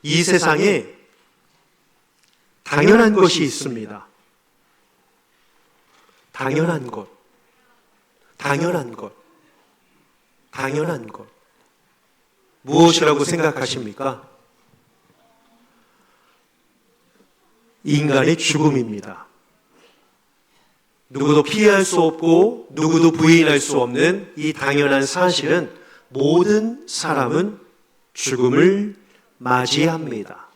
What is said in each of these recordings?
이 세상에 당연한 것이 있습니다. 당연한 것, 당연한 것, 당연한 것. 무엇이라고 생각하십니까? 인간의 죽음입니다. 누구도 피할 수 없고 누구도 부인할 수 없는 이 당연한 사실은 모든 사람은 죽음을 맞이합니다.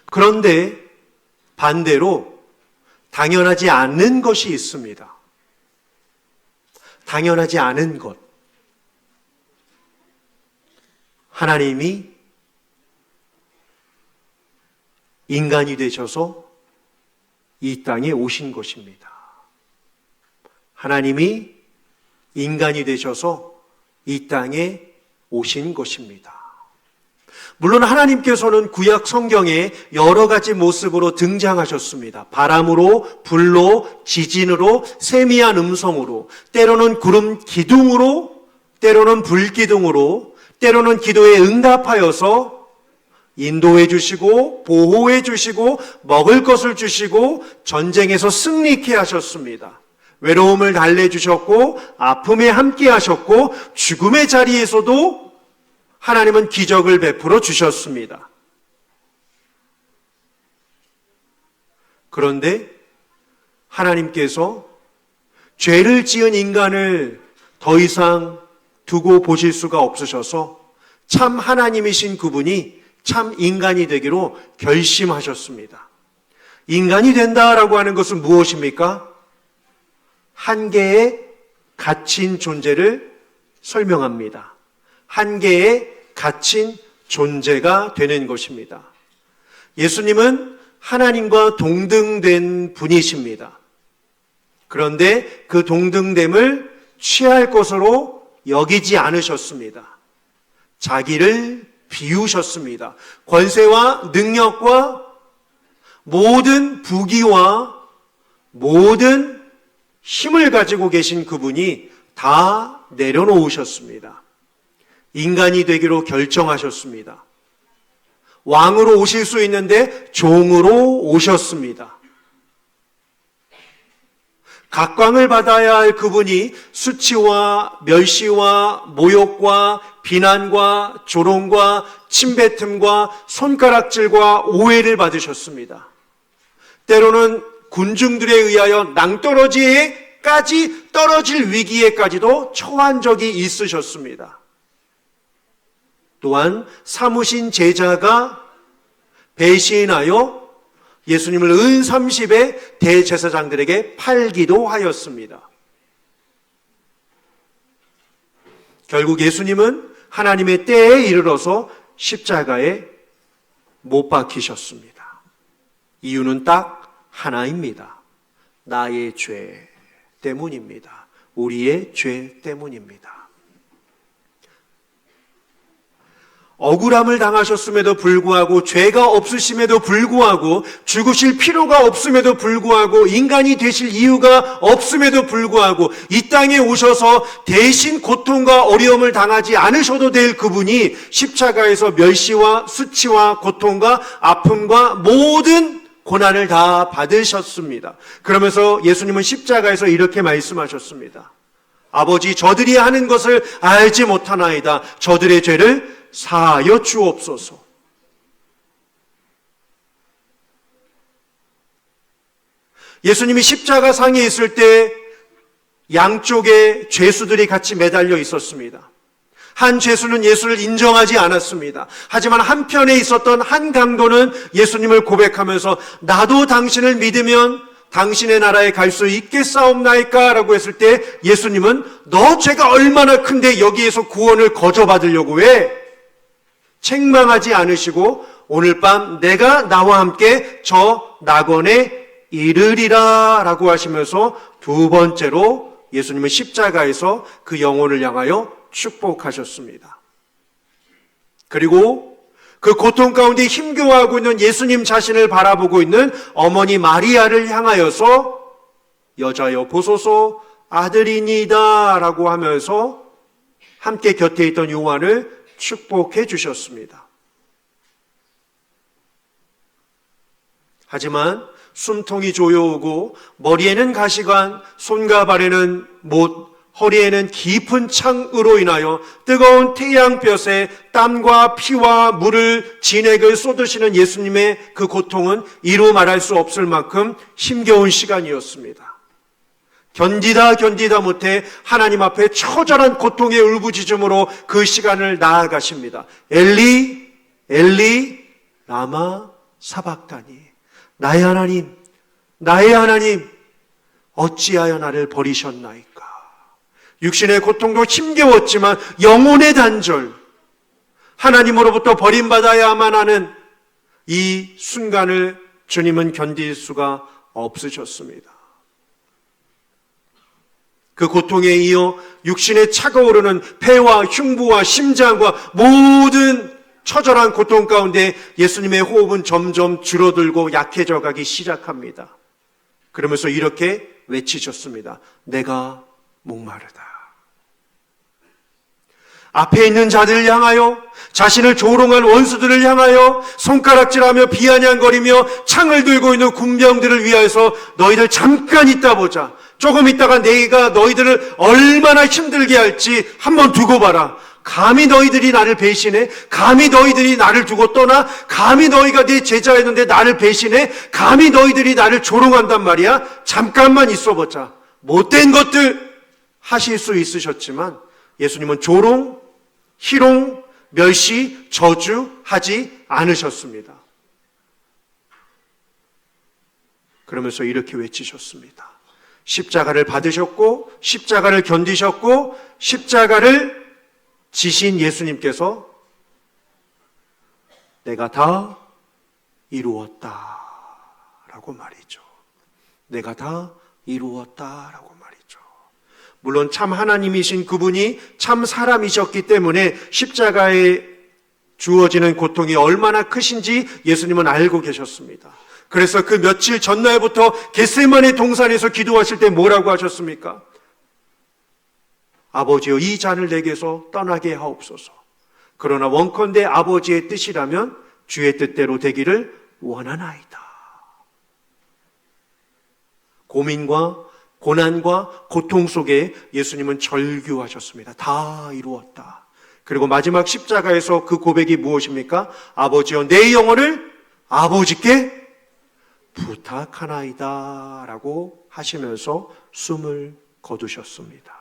그런데 반대로 당연하지 않는 것이 있습니다. 당연하지 않은 것. 하나님이 인간이 되셔서 이 땅에 오신 것입니다. 하나님이 인간이 되셔서 이 땅에 오신 것입니다. 물론 하나님께서는 구약 성경에 여러 가지 모습으로 등장하셨습니다. 바람으로, 불로, 지진으로, 세미한 음성으로, 때로는 구름 기둥으로, 때로는 불 기둥으로, 때로는 기도에 응답하여서 인도해 주시고 보호해 주시고 먹을 것을 주시고 전쟁에서 승리케 하셨습니다. 외로움을 달래주셨고 아픔에 함께 하셨고 죽음의 자리에서도 하나님은 기적을 베풀어 주셨습니다. 그런데 하나님께서 죄를 지은 인간을 더 이상 두고 보실 수가 없으셔서 참 하나님이신 그분이 참 인간이 되기로 결심하셨습니다. 인간이 된다라고 하는 것은 무엇입니까? 한계에 갇힌 존재를 설명합니다. 한계에 갇힌 존재가 되는 것입니다. 예수님은 하나님과 동등된 분이십니다. 그런데 그 동등됨을 취할 것으로 여기지 않으셨습니다. 자기를 비우셨습니다. 권세와 능력과 모든 부귀와 모든 힘을 가지고 계신 그분이 다 내려놓으셨습니다. 인간이 되기로 결정하셨습니다. 왕으로 오실 수 있는데 종으로 오셨습니다. 각광을 받아야 할 그분이 수치와 멸시와 모욕과 비난과 조롱과 침뱉음과 손가락질과 오해를 받으셨습니다. 때로는 군중들에 의하여 낭떠러지에까지 떨어질 위기에까지도 처한 적이 있으셨습니다. 또한 삼으신 제자가 배신하여 예수님을 은 30의 대제사장들에게 팔기도 하였습니다. 결국 예수님은 하나님의 때에 이르러서 십자가에 못 박히셨습니다. 이유는 딱 하나입니다. 나의 죄 때문입니다. 우리의 죄 때문입니다. 억울함을 당하셨음에도 불구하고 죄가 없으심에도 불구하고 죽으실 필요가 없음에도 불구하고 인간이 되실 이유가 없음에도 불구하고 이 땅에 오셔서 대신 고통과 어려움을 당하지 않으셔도 될 그분이 십자가에서 멸시와 수치와 고통과 아픔과 모든 고난을 다 받으셨습니다. 그러면서 예수님은 십자가에서 이렇게 말씀하셨습니다. 아버지, 저들이 하는 것을 알지 못하나이다. 저들의 죄를 사하여 주옵소서. 예수님이 십자가 상에 있을 때 양쪽에 죄수들이 같이 매달려 있었습니다. 한 죄수는 예수를 인정하지 않았습니다. 하지만 한편에 있었던 한 강도는 예수님을 고백하면서 나도 당신을 믿으면 당신의 나라에 갈 수 있겠사옵나이까? 라고 했을 때 예수님은 너 죄가 얼마나 큰데 여기에서 구원을 거저받으려고 해? 책망하지 않으시고 오늘 밤 내가 나와 함께 저 낙원에 이르리라 라고 하시면서 두 번째로 예수님은 십자가에서 그 영혼을 향하여 축복하셨습니다. 그리고 그 고통 가운데 힘겨워하고 있는 예수님 자신을 바라보고 있는 어머니 마리아를 향하여서 여자여 보소서 아들이니다 라고 하면서 함께 곁에 있던 요한을 축복해 주셨습니다. 하지만 숨통이 조여오고 머리에는 가시관, 손과 발에는 못, 허리에는 깊은 창으로 인하여 뜨거운 태양볕에 땀과 피와 물을 진액을 쏟으시는 예수님의 그 고통은 이루 말할 수 없을 만큼 힘겨운 시간이었습니다. 견디다 못해 하나님 앞에 처절한 고통의 울부짖음으로 그 시간을 나아가십니다. 엘리 엘리 라마 사박다니, 나의 하나님 어찌하여 나를 버리셨나이까. 육신의 고통도 힘겨웠지만 영혼의 단절, 하나님으로부터 버림받아야만 하는 이 순간을 주님은 견딜 수가 없으셨습니다. 그 고통에 이어 육신에 차가오르는 폐와 흉부와 심장과 모든 처절한 고통 가운데 예수님의 호흡은 점점 줄어들고 약해져 가기 시작합니다. 그러면서 이렇게 외치셨습니다. 내가 목마르다. 앞에 있는 자들을 향하여, 자신을 조롱한 원수들을 향하여 손가락질하며 비아냥거리며 창을 들고 있는 군병들을 위하여서 너희들 잠깐 있다 보자. 조금 있다가 내가 너희들을 얼마나 힘들게 할지 한번 두고 봐라. 감히 너희들이 나를 배신해? 감히 너희들이 나를 두고 떠나? 감히 너희가 내 제자였는데 나를 배신해? 감히 너희들이 나를 조롱한단 말이야? 잠깐만 있어보자. 못된 것들 하실 수 있으셨지만 예수님은 조롱, 희롱, 멸시, 저주하지 않으셨습니다. 그러면서 이렇게 외치셨습니다. 십자가를 받으셨고 십자가를 견디셨고 십자가를 지신 예수님께서 내가 다 이루었다 라고 말이죠. 내가 다 이루었다 라고 말이죠. 물론 참 하나님이신 그분이 참 사람이셨기 때문에 십자가에 주어지는 고통이 얼마나 크신지 예수님은 알고 계셨습니다. 그래서 그 며칠 전날부터 겟세마네 동산에서 기도하실 때 뭐라고 하셨습니까? 아버지여, 이 잔을 내게서 떠나게 하옵소서. 그러나 원컨대 아버지의 뜻이라면 주의 뜻대로 되기를 원하나이다. 고민과 고난과 고통 속에 예수님은 절규하셨습니다. 다 이루었다. 그리고 마지막 십자가에서 그 고백이 무엇입니까? 아버지여, 내 영혼을 아버지께 부탁하나이다 라고 하시면서 숨을 거두셨습니다.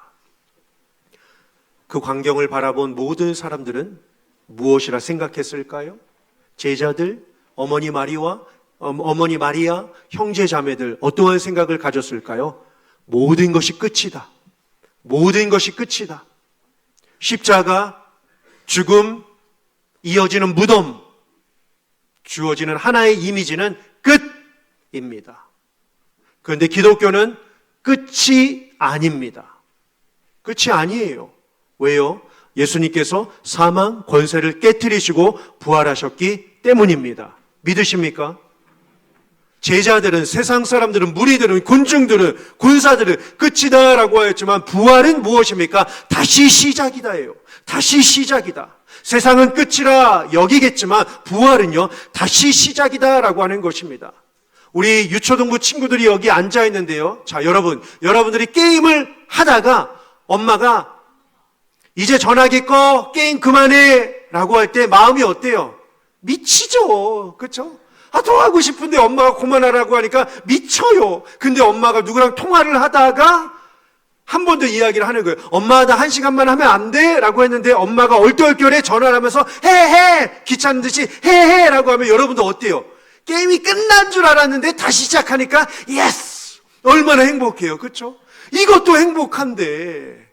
그 광경을 바라본 모든 사람들은 무엇이라 생각했을까요? 제자들, 어머니 마리아, 형제 자매들 어떠한 생각을 가졌을까요? 모든 것이 끝이다. 모든 것이 끝이다. 십자가, 죽음, 이어지는 무덤, 주어지는 하나의 이미지는 끝입니다. 그런데 기독교는 끝이 아닙니다. 끝이 아니에요. 왜요? 예수님께서 사망 권세를 깨트리시고 부활하셨기 때문입니다. 믿으십니까? 제자들은, 세상 사람들은, 무리들은, 군중들은, 군사들은 끝이다라고 하였지만 부활은 무엇입니까? 다시 시작이다예요. 다시 시작이다. 세상은 끝이라 여기겠지만 부활은요, 다시 시작이다라고 하는 것입니다. 우리 유초등부 친구들이 여기 앉아 있는데요. 자, 여러분들이 게임을 하다가 엄마가 이제 전화기 꺼, 게임 그만해 라고 할 때 마음이 어때요? 미치죠. 그렇죠? 통화하고 싶은데 엄마가 그만하라고 하니까 미쳐요. 근데 엄마가 누구랑 통화를 하다가 한 번 더 이야기를 하는 거예요. 엄마, 나 1시간만 하면 안 돼? 라고 했는데 엄마가 얼떨결에 전화를 하면서 해! 귀찮은 듯이 해! 라고 하면 여러분도 어때요? 게임이 끝난 줄 알았는데 다시 시작하니까 예스! 얼마나 행복해요. 그렇죠? 이것도 행복한데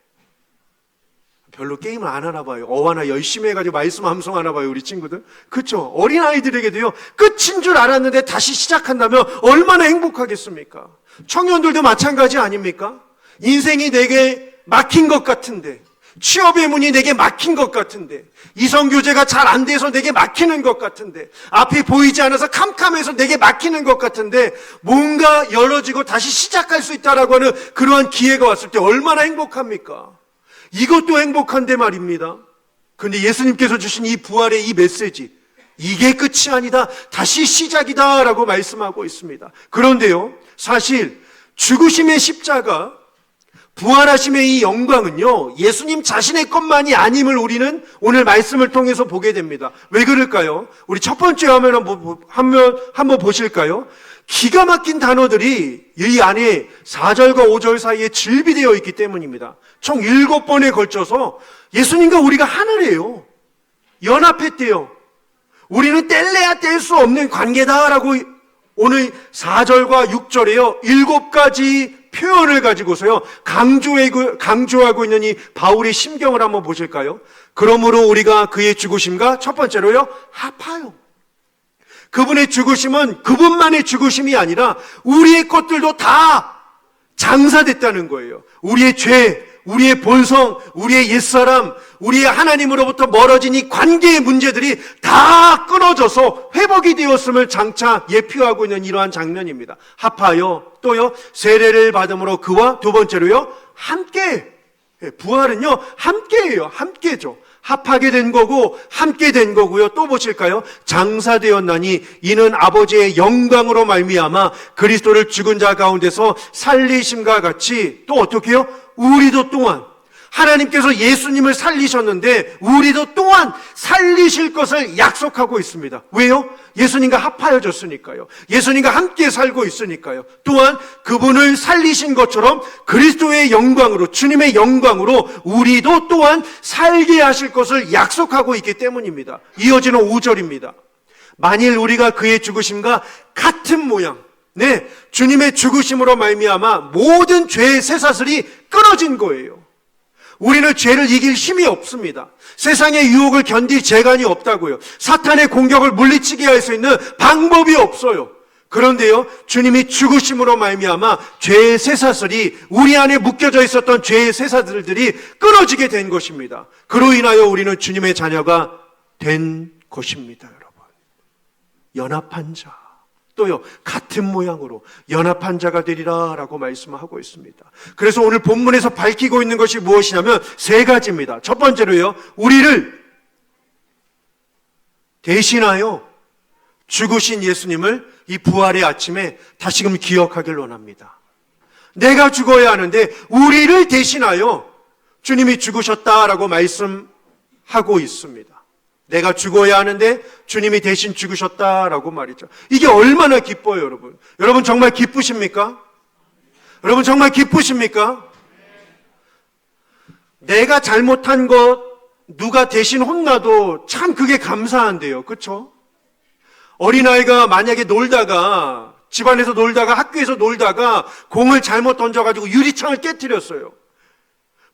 별로 게임을 안 하나 봐요. 어와나 열심히 해가지고 말씀 암송하나 봐요, 우리 친구들. 그렇죠? 어린아이들에게도요, 끝인 줄 알았는데 다시 시작한다면 얼마나 행복하겠습니까? 청년들도 마찬가지 아닙니까? 인생이 내게 막힌 것 같은데, 취업의 문이 내게 막힌 것 같은데, 이성교제가 잘 안 돼서 내게 막히는 것 같은데, 앞이 보이지 않아서 캄캄해서 내게 막히는 것 같은데, 뭔가 열어지고 다시 시작할 수 있다라고 하는 그러한 기회가 왔을 때 얼마나 행복합니까? 이것도 행복한데 말입니다. 그런데 예수님께서 주신 이 부활의 이 메시지, 이게 끝이 아니다. 다시 시작이다. 라고 말씀하고 있습니다. 그런데요, 사실 죽으심의 십자가, 부활하심의 이 영광은요, 예수님 자신의 것만이 아님을 우리는 오늘 말씀을 통해서 보게 됩니다. 왜 그럴까요? 우리 첫 번째 화면 한번 보실까요? 기가 막힌 단어들이 이 안에 4절과 5절 사이에 질비되어 있기 때문입니다. 총 7번에 걸쳐서 예수님과 우리가 하나래요. 연합했대요. 우리는 뗄래야 뗄 수 없는 관계다라고 오늘 4절과 6절에요. 7가지 표현을 가지고서요. 강조하고 있는 이 바울의 심경을 한번 보실까요? 그러므로 우리가 그의 죽으심과 첫 번째로요. 합하여. 그분의 죽으심은 그분만의 죽으심이 아니라 우리의 것들도 다 장사됐다는 거예요. 우리의 죄, 우리의 본성, 우리의 옛사람, 우리의 하나님으로부터 멀어진 이 관계의 문제들이 다 끊어져서 회복이 되었음을 장차 예표하고 있는 이러한 장면입니다. 합하여 또요 세례를 받음으로 그와 두 번째로요 함께. 부활은요 함께예요. 함께죠. 합하게 된 거고 함께 된 거고요. 또 보실까요? 장사되었나니 이는 아버지의 영광으로 말미암아 그리스도를 죽은 자 가운데서 살리심과 같이 또 어떻게 해요? 우리도 또한 하나님께서 예수님을 살리셨는데 우리도 또한 살리실 것을 약속하고 있습니다. 왜요? 예수님과 합하여졌으니까요. 예수님과 함께 살고 있으니까요. 또한 그분을 살리신 것처럼 그리스도의 영광으로, 주님의 영광으로 우리도 또한 살게 하실 것을 약속하고 있기 때문입니다. 이어지는 5절입니다. 만일 우리가 그의 죽으심과 같은 모양, 네, 주님의 죽으심으로 말미암아 모든 죄의 쇠사슬이 끊어진 거예요. 우리는 죄를 이길 힘이 없습니다. 세상의 유혹을 견딜 재간이 없다고요. 사탄의 공격을 물리치게 할 수 있는 방법이 없어요. 그런데요, 주님이 죽으심으로 말미암아 죄의 쇠사슬이, 우리 안에 묶여져 있었던 죄의 쇠사슬들이 끊어지게 된 것입니다. 그로 인하여 우리는 주님의 자녀가 된 것입니다, 여러분. 연합한 자. 또요, 같은 모양으로 연합한 자가 되리라 라고 말씀하고 있습니다. 그래서 오늘 본문에서 밝히고 있는 것이 무엇이냐면 3가지입니다. 첫 번째로요, 우리를 대신하여 죽으신 예수님을 이 부활의 아침에 다시금 기억하길 원합니다. 내가 죽어야 하는데 우리를 대신하여 주님이 죽으셨다라고 말씀하고 있습니다. 내가 죽어야 하는데 주님이 대신 죽으셨다라고 말이죠. 이게 얼마나 기뻐요, 여러분. 여러분 정말 기쁘십니까? 여러분 정말 기쁘십니까? 내가 잘못한 것 누가 대신 혼나도 참 그게 감사한데요. 그렇죠? 어린아이가 만약에 놀다가, 집안에서 놀다가, 학교에서 놀다가 공을 잘못 던져가지고 유리창을 깨뜨렸어요.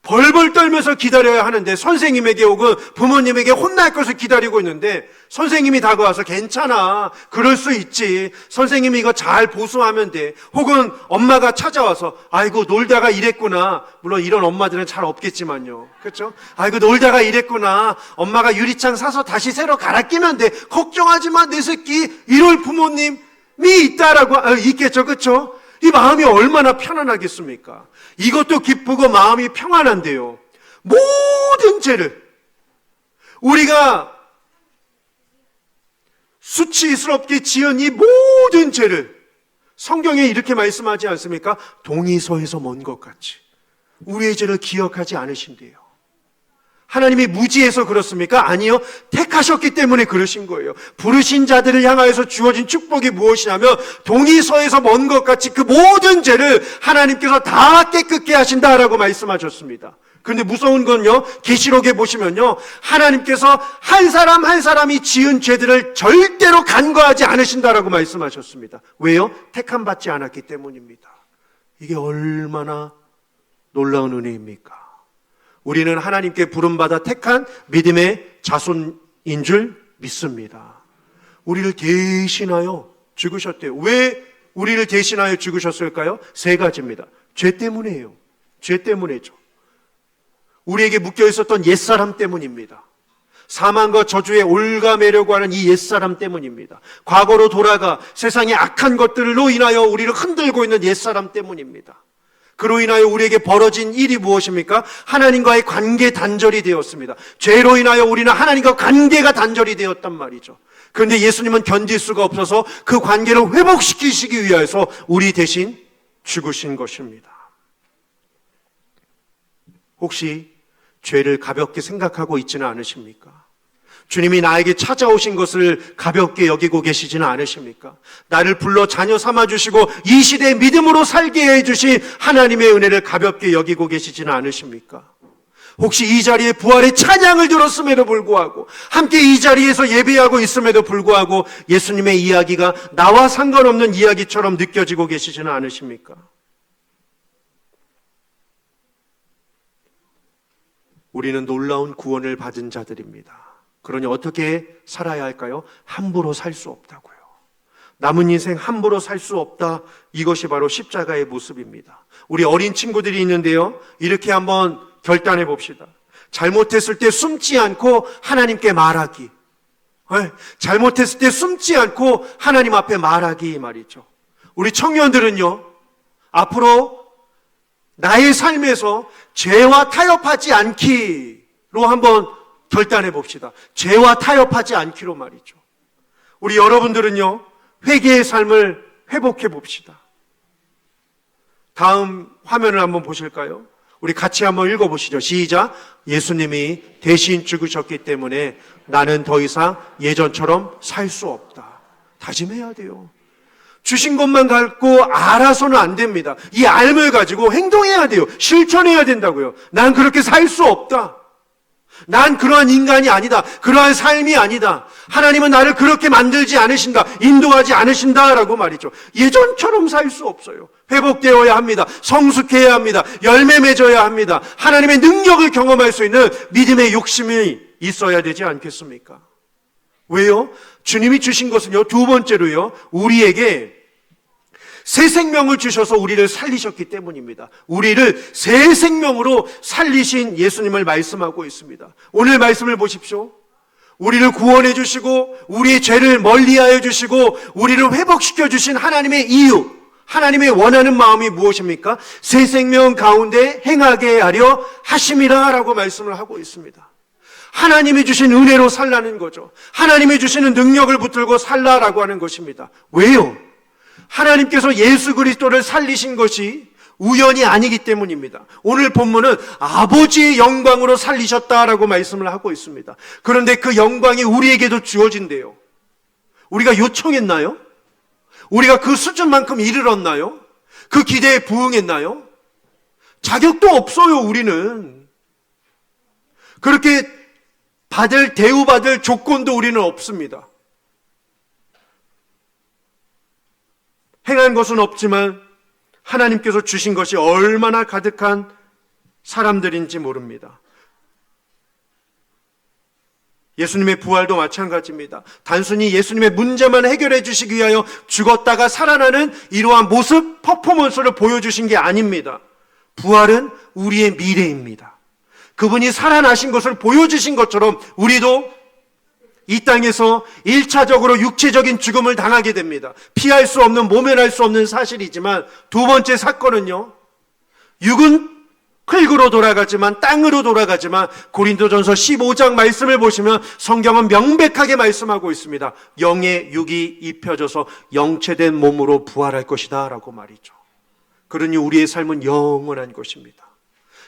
벌벌 떨면서 기다려야 하는데 선생님에게 혹은 부모님에게 혼날 것을 기다리고 있는데 선생님이 다가와서 괜찮아, 그럴 수 있지, 선생님이 이거 잘 보수하면 돼, 혹은 엄마가 찾아와서 아이고 놀다가 이랬구나, 물론 이런 엄마들은 잘 없겠지만요, 그렇죠? 아이고 놀다가 이랬구나, 엄마가 유리창 사서 다시 새로 갈아 끼면 돼, 걱정하지 마 내 새끼, 이럴 부모님이 있다라고 있겠죠, 그렇죠? 이 마음이 얼마나 편안하겠습니까? 이것도 기쁘고 마음이 평안한데요, 모든 죄를, 우리가 수치스럽게 지은 이 모든 죄를 성경에 이렇게 말씀하지 않습니까? 동이서에서 먼 것 같이 우리의 죄를 기억하지 않으신대요. 하나님이 무지해서 그렇습니까? 아니요. 택하셨기 때문에 그러신 거예요. 부르신 자들을 향하여서 주어진 축복이 무엇이냐면 동이서에서 먼 것 같이 그 모든 죄를 하나님께서 다 깨끗게 하신다라고 말씀하셨습니다. 그런데 무서운 건요, 계시록에 보시면요, 하나님께서 한 사람 한 사람이 지은 죄들을 절대로 간과하지 않으신다라고 말씀하셨습니다. 왜요? 택함 받지 않았기 때문입니다. 이게 얼마나 놀라운 은혜입니까? 우리는 하나님께 부름받아 택한 믿음의 자손인 줄 믿습니다. 우리를 대신하여 죽으셨대요. 왜 우리를 대신하여 죽으셨을까요? 3가지입니다. 죄 때문이에요. 죄 때문이죠. 우리에게 묶여 있었던 옛사람 때문입니다. 사망과 저주에 올가매려고 하는 이 옛사람 때문입니다. 과거로 돌아가 세상의 악한 것들로 인하여 우리를 흔들고 있는 옛사람 때문입니다. 그로 인하여 우리에게 벌어진 일이 무엇입니까? 하나님과의 관계 단절이 되었습니다. 죄로 인하여 우리는 하나님과 관계가 단절이 되었단 말이죠. 그런데 예수님은 견딜 수가 없어서 그 관계를 회복시키시기 위해서 우리 대신 죽으신 것입니다. 혹시 죄를 가볍게 생각하고 있지는 않으십니까? 주님이 나에게 찾아오신 것을 가볍게 여기고 계시지는 않으십니까? 나를 불러 자녀 삼아주시고 이 시대에 믿음으로 살게 해주신 하나님의 은혜를 가볍게 여기고 계시지는 않으십니까? 혹시 이 자리에 부활의 찬양을 들었음에도 불구하고 함께 이 자리에서 예배하고 있음에도 불구하고 예수님의 이야기가 나와 상관없는 이야기처럼 느껴지고 계시지는 않으십니까? 우리는 놀라운 구원을 받은 자들입니다. 그러니 어떻게 살아야 할까요? 함부로 살 수 없다고요. 남은 인생 함부로 살 수 없다. 이것이 바로 십자가의 모습입니다. 우리 어린 친구들이 있는데요. 이렇게 한번 결단해 봅시다. 잘못했을 때 숨지 않고 하나님께 말하기. 잘못했을 때 숨지 않고 하나님 앞에 말하기 말이죠. 우리 청년들은요. 앞으로 나의 삶에서 죄와 타협하지 않기로 한번 결단해 봅시다. 죄와 타협하지 않기로 말이죠. 우리 여러분들은요. 회개의 삶을 회복해 봅시다. 다음 화면을 한번 보실까요? 우리 같이 한번 읽어보시죠. 시작. 예수님이 대신 죽으셨기 때문에 나는 더 이상 예전처럼 살 수 없다. 다짐해야 돼요. 주신 것만 갖고 알아서는 안 됩니다. 이 알을 가지고 행동해야 돼요. 실천해야 된다고요. 난 그렇게 살 수 없다. 난 그러한 인간이 아니다. 그러한 삶이 아니다. 하나님은 나를 그렇게 만들지 않으신다. 인도하지 않으신다라고 말이죠. 예전처럼 살 수 없어요. 회복되어야 합니다. 성숙해야 합니다. 열매 맺어야 합니다. 하나님의 능력을 경험할 수 있는 믿음의 욕심이 있어야 되지 않겠습니까? 왜요? 주님이 주신 것은요, 두 번째로요, 우리에게 새 생명을 주셔서 우리를 살리셨기 때문입니다. 우리를 새 생명으로 살리신 예수님을 말씀하고 있습니다. 오늘 말씀을 보십시오. 우리를 구원해 주시고 우리의 죄를 멀리하여 주시고 우리를 회복시켜 주신 하나님의 이유, 하나님의 원하는 마음이 무엇입니까? 새 생명 가운데 행하게 하려 하심이라 라고 말씀을 하고 있습니다. 하나님이 주신 은혜로 살라는 거죠. 하나님이 주시는 능력을 붙들고 살라라고 하는 것입니다. 왜요? 하나님께서 예수 그리스도를 살리신 것이 우연이 아니기 때문입니다. 오늘 본문은 아버지의 영광으로 살리셨다라고 말씀을 하고 있습니다. 그런데 그 영광이 우리에게도 주어진대요. 우리가 요청했나요? 우리가 그 수준만큼 이르렀나요? 그 기대에 부응했나요? 자격도 없어요, 우리는. 그렇게 대우받을 조건도 우리는 없습니다. 행한 것은 없지만 하나님께서 주신 것이 얼마나 가득한 사람들인지 모릅니다. 예수님의 부활도 마찬가지입니다. 단순히 예수님의 문제만 해결해 주시기 위하여 죽었다가 살아나는 이러한 모습, 퍼포먼스를 보여주신 게 아닙니다. 부활은 우리의 미래입니다. 그분이 살아나신 것을 보여주신 것처럼 우리도 이 땅에서 1차적으로 육체적인 죽음을 당하게 됩니다. 피할 수 없는, 모면할 수 없는 사실이지만 두 번째 사건은요, 육은 흙으로 돌아가지만, 땅으로 돌아가지만, 고린도전서 15장 말씀을 보시면 성경은 명백하게 말씀하고 있습니다. 영의 육이 입혀져서 영체된 몸으로 부활할 것이다 라고 말이죠. 그러니 우리의 삶은 영원한 것입니다.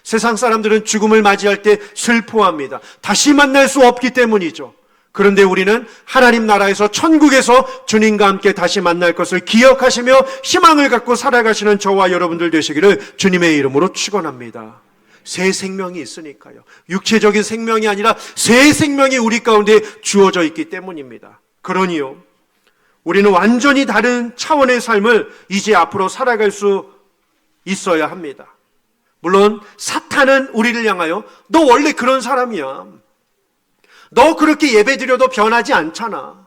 세상 사람들은 죽음을 맞이할 때 슬퍼합니다. 다시 만날 수 없기 때문이죠. 그런데 우리는 하나님 나라에서, 천국에서 주님과 함께 다시 만날 것을 기억하시며 희망을 갖고 살아가시는 저와 여러분들 되시기를 주님의 이름으로 축원합니다. 새 생명이 있으니까요. 육체적인 생명이 아니라 새 생명이 우리 가운데 주어져 있기 때문입니다. 그러니요, 우리는 완전히 다른 차원의 삶을 이제 앞으로 살아갈 수 있어야 합니다. 물론 사탄은 우리를 향하여 너 원래 그런 사람이야. 너 그렇게 예배드려도 변하지 않잖아.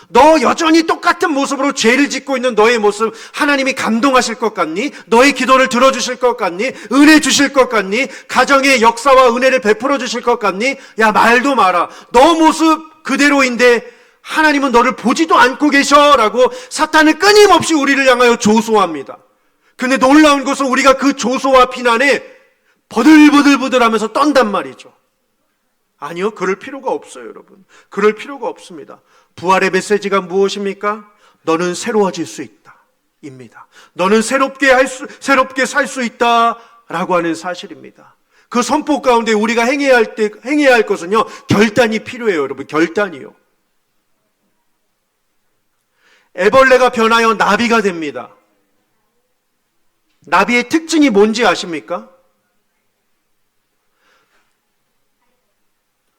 너 여전히 똑같은 모습으로 죄를 짓고 있는 너의 모습 하나님이 감동하실 것 같니? 너의 기도를 들어주실 것 같니? 은혜 주실 것 같니? 가정의 역사와 은혜를 베풀어 주실 것 같니? 야, 말도 마라. 너 모습 그대로인데 하나님은 너를 보지도 않고 계셔라고 사탄은 끊임없이 우리를 향하여 조소합니다. 근데 놀라운 것은 우리가 그 조소와 비난에 버들버들버들하면서 떤단 말이죠. 아니요, 그럴 필요가 없어요, 여러분. 그럴 필요가 없습니다. 부활의 메시지가 무엇입니까? 너는 새로워질 수 있다. 입니다. 너는 새롭게 살 수 있다. 라고 하는 사실입니다. 그 선포 가운데 우리가 행해야 할 것은요, 결단이 필요해요, 여러분. 결단이요. 애벌레가 변하여 나비가 됩니다. 나비의 특징이 뭔지 아십니까?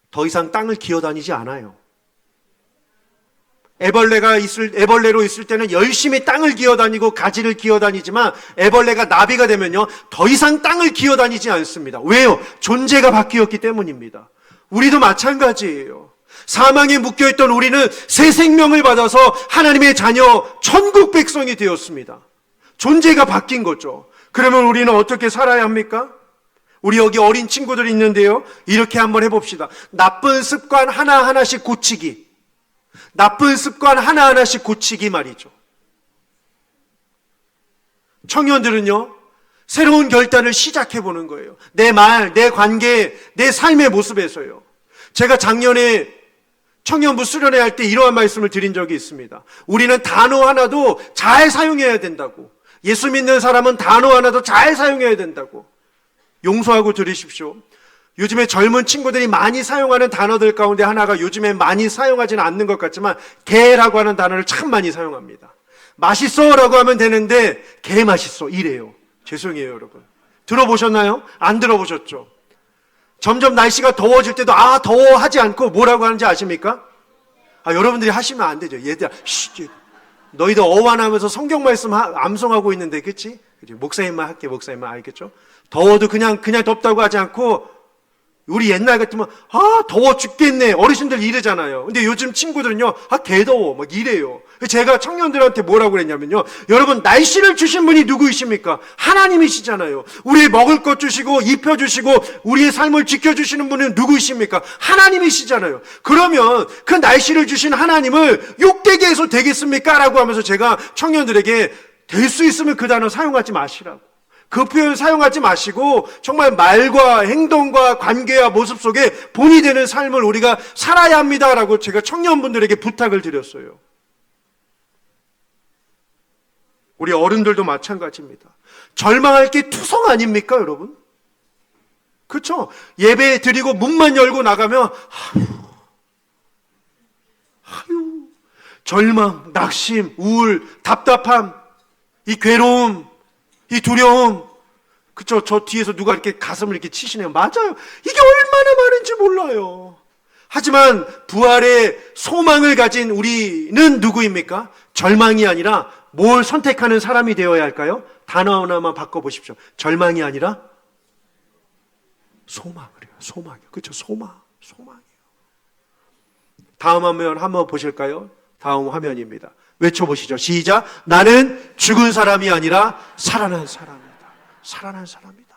더 이상 땅을 기어다니지 않아요. 애벌레로 있을 때는 열심히 땅을 기어다니고 가지를 기어다니지만 애벌레가 나비가 되면요, 더 이상 땅을 기어다니지 않습니다. 왜요? 존재가 바뀌었기 때문입니다. 우리도 마찬가지예요. 사망에 묶여있던 우리는 새 생명을 받아서 하나님의 자녀, 천국 백성이 되었습니다. 존재가 바뀐 거죠. 그러면 우리는 어떻게 살아야 합니까? 우리 여기 어린 친구들이 있는데요, 이렇게 한번 해봅시다. 나쁜 습관 하나하나씩 고치기. 나쁜 습관 하나하나씩 고치기 말이죠. 청년들은요, 새로운 결단을 시작해보는 거예요. 내 말, 내 관계, 내 삶의 모습에서요. 제가 작년에 청년부 수련회 할 때 이러한 말씀을 드린 적이 있습니다. 우리는 단어 하나도 잘 사용해야 된다고. 예수 믿는 사람은 단어 하나도 잘 사용해야 된다고. 용서하고 들으십시오. 요즘에 젊은 친구들이 많이 사용하는 단어들 가운데 하나가 요즘에 많이 사용하지는 않는 것 같지만 개라고 하는 단어를 참 많이 사용합니다. 맛있어 라고 하면 되는데 개 맛있어 이래요. 죄송해요, 여러분. 들어보셨나요? 안 들어보셨죠? 점점 날씨가 더워질 때도 더워 하지 않고 뭐라고 하는지 아십니까? 여러분들이 하시면 안 되죠. 얘들아, 너희들 어완하면서 성경 말씀 암송하고 있는데, 그치? 목사님만 할게, 목사님만. 알겠죠? 더워도 그냥 덥다고 하지 않고, 우리 옛날 같으면 더워 죽겠네, 어르신들 이러잖아요. 근데 요즘 친구들은요, 개더워 막 이래요. 제가 청년들한테 뭐라고 그랬냐면요, 여러분, 날씨를 주신 분이 누구이십니까? 하나님이시잖아요. 우리 먹을 것 주시고 입혀주시고 우리의 삶을 지켜주시는 분은 누구이십니까? 하나님이시잖아요. 그러면 그 날씨를 주신 하나님을 욕되게 해서 되겠습니까? 라고 하면서 제가 청년들에게 될 수 있으면 그 단어 사용하지 마시라고, 그 표현 사용하지 마시고 정말 말과 행동과 관계와 모습 속에 본이 되는 삶을 우리가 살아야 합니다라고 제가 청년분들에게 부탁을 드렸어요. 우리 어른들도 마찬가지입니다. 절망할 게 투성 아닙니까, 여러분? 그렇죠? 예배 드리고 문만 열고 나가면 절망, 낙심, 우울, 답답함, 이 괴로움, 이 두려움. 그쵸? 저 뒤에서 누가 이렇게 가슴을 이렇게 치시네요. 맞아요. 이게 얼마나 많은지 몰라요. 하지만 부활의 소망을 가진 우리는 누구입니까? 절망이 아니라 뭘 선택하는 사람이 되어야 할까요? 단어 하나만 바꿔보십시오. 절망이 아니라 소망이에요. 소망이요. 그렇죠? 소망이에요. 다음 화면 한번 보실까요? 다음 화면입니다. 외쳐보시죠. 시작. 나는 죽은 사람이 아니라 살아난 사람이다. 살아난 사람이다.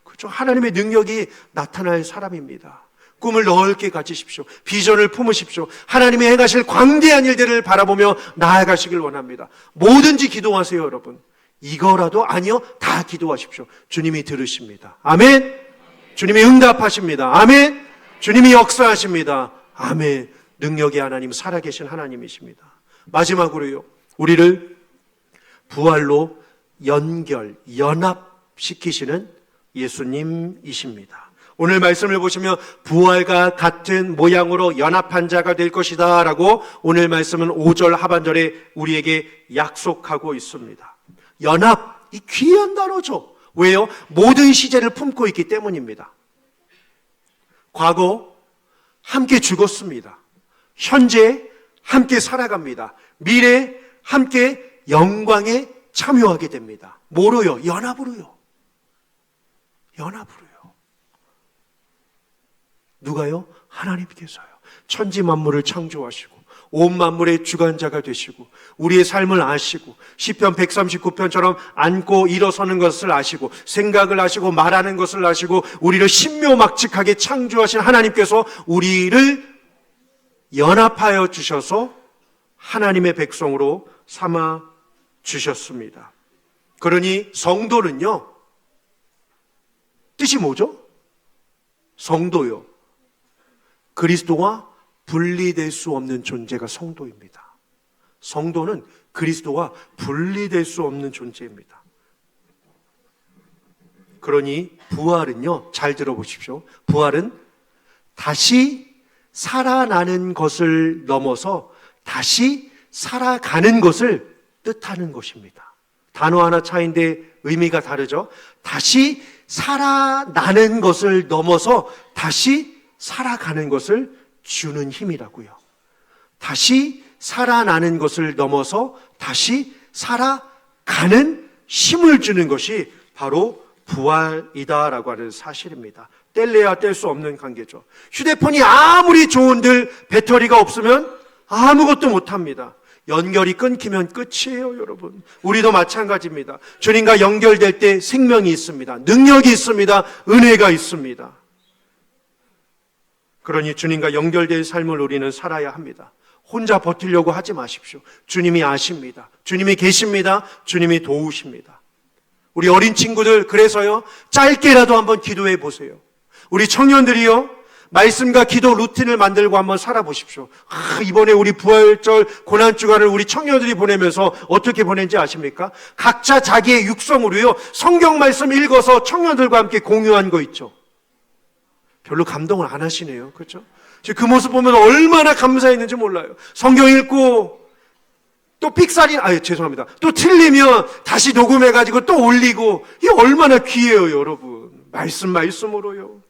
그렇죠? 하나님의 능력이 나타날 사람입니다. 꿈을 넓게 가지십시오. 비전을 품으십시오. 하나님이 행하실 광대한 일들을 바라보며 나아가시길 원합니다. 뭐든지 기도하세요, 여러분. 이거라도 아니요, 다 기도하십시오. 주님이 들으십니다. 아멘. 주님이 응답하십니다. 아멘. 주님이 역사하십니다. 아멘. 능력의 하나님, 살아계신 하나님이십니다. 마지막으로요, 우리를 부활로 연합시키시는 예수님이십니다. 오늘 말씀을 보시면 부활과 같은 모양으로 연합한 자가 될 것이다 라고 오늘 말씀은 5절 하반절에 우리에게 약속하고 있습니다. 연합, 이 귀한 단어죠. 왜요? 모든 시제를 품고 있기 때문입니다. 과거 함께 죽었습니다. 현재 함께 살아갑니다. 미래 함께 영광에 참여하게 됩니다. 뭐로요? 연합으로요. 연합으로요. 누가요? 하나님께서요. 천지 만물을 창조하시고 온 만물의 주관자가 되시고 우리의 삶을 아시고 시편 139편처럼 앉고 일어서는 것을 아시고 생각을 아시고 말하는 것을 아시고 우리를 신묘막측하게 창조하신 하나님께서 우리를 연합하여 주셔서 하나님의 백성으로 삼아 주셨습니다. 그러니 성도는요, 뜻이 뭐죠? 성도요. 그리스도와 분리될 수 없는 존재가 성도입니다. 성도는 그리스도와 분리될 수 없는 존재입니다. 그러니 부활은요, 잘 들어보십시오. 부활은 다시 살아나는 것을 넘어서 다시 살아가는 것을 뜻하는 것입니다. 단어 하나 차이인데 의미가 다르죠. 다시 살아나는 것을 넘어서 다시 살아가는 것을 주는 힘이라고요. 다시 살아나는 것을 넘어서 다시 살아가는 힘을 주는 것이 바로 부활이다라고 하는 사실입니다. 뗄래야 뗄 수 없는 관계죠. 휴대폰이 아무리 좋은들 배터리가 없으면 아무것도 못합니다. 연결이 끊기면 끝이에요, 여러분. 우리도 마찬가지입니다. 주님과 연결될 때 생명이 있습니다. 능력이 있습니다. 은혜가 있습니다. 그러니 주님과 연결된 삶을 우리는 살아야 합니다. 혼자 버티려고 하지 마십시오. 주님이 아십니다. 주님이 계십니다. 주님이 도우십니다. 우리 어린 친구들, 그래서요, 짧게라도 한번 기도해 보세요. 우리 청년들이요, 말씀과 기도 루틴을 만들고 한번 살아보십시오. 이번에 우리 부활절 고난주간을 우리 청년들이 보내면서 어떻게 보낸지 아십니까? 각자 자기의 육성으로요, 성경 말씀 읽어서 청년들과 함께 공유한 거 있죠. 별로 감동을 안 하시네요. 그렇죠? 그 모습 보면 얼마나 감사했는지 몰라요. 성경 읽고 또 삑살이, 죄송합니다. 또 틀리면 다시 녹음해가지고 또 올리고, 이게 얼마나 귀해요, 여러분. 말씀으로요.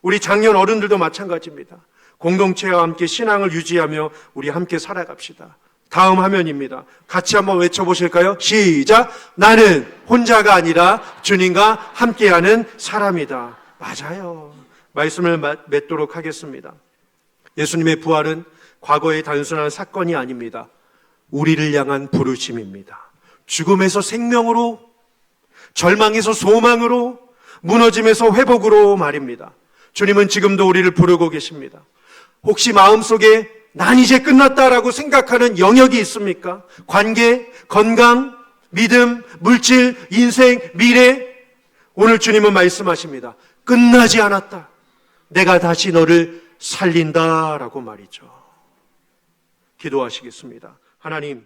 우리 장년 어른들도 마찬가지입니다. 공동체와 함께 신앙을 유지하며 우리 함께 살아갑시다. 다음 화면입니다. 같이 한번 외쳐보실까요? 시작! 나는 혼자가 아니라 주님과 함께하는 사람이다. 맞아요. 말씀을 맺도록 하겠습니다. 예수님의 부활은 과거의 단순한 사건이 아닙니다. 우리를 향한 부르심입니다. 죽음에서 생명으로, 절망에서 소망으로, 무너짐에서 회복으로 말입니다. 주님은 지금도 우리를 부르고 계십니다. 혹시 마음속에 난 이제 끝났다라고 생각하는 영역이 있습니까? 관계, 건강, 믿음, 물질, 인생, 미래. 오늘 주님은 말씀하십니다. 끝나지 않았다. 내가 다시 너를 살린다라고 말이죠. 기도하시겠습니다. 하나님,